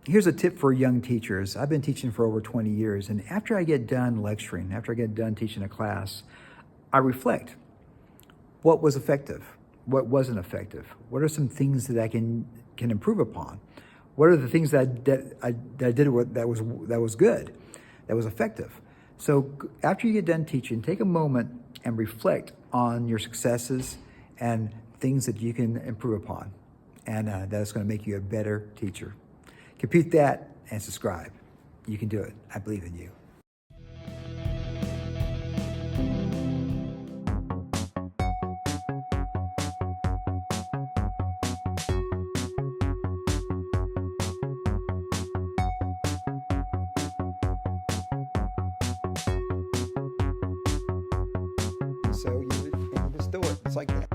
Here's a tip for young teachers. I've been teaching for over 20 years, and after I get done lecturing, after I get done teaching a class, I reflect. What was effective? What wasn't effective? What are some things that I can improve upon? What are the things that I did that was good, that was effective? So after you get done teaching, take a moment and reflect on your successes and things that you can improve upon, and that's going to make you a better teacher. Compute that and subscribe. You can do it. I believe in you. So you just do it. It's like that.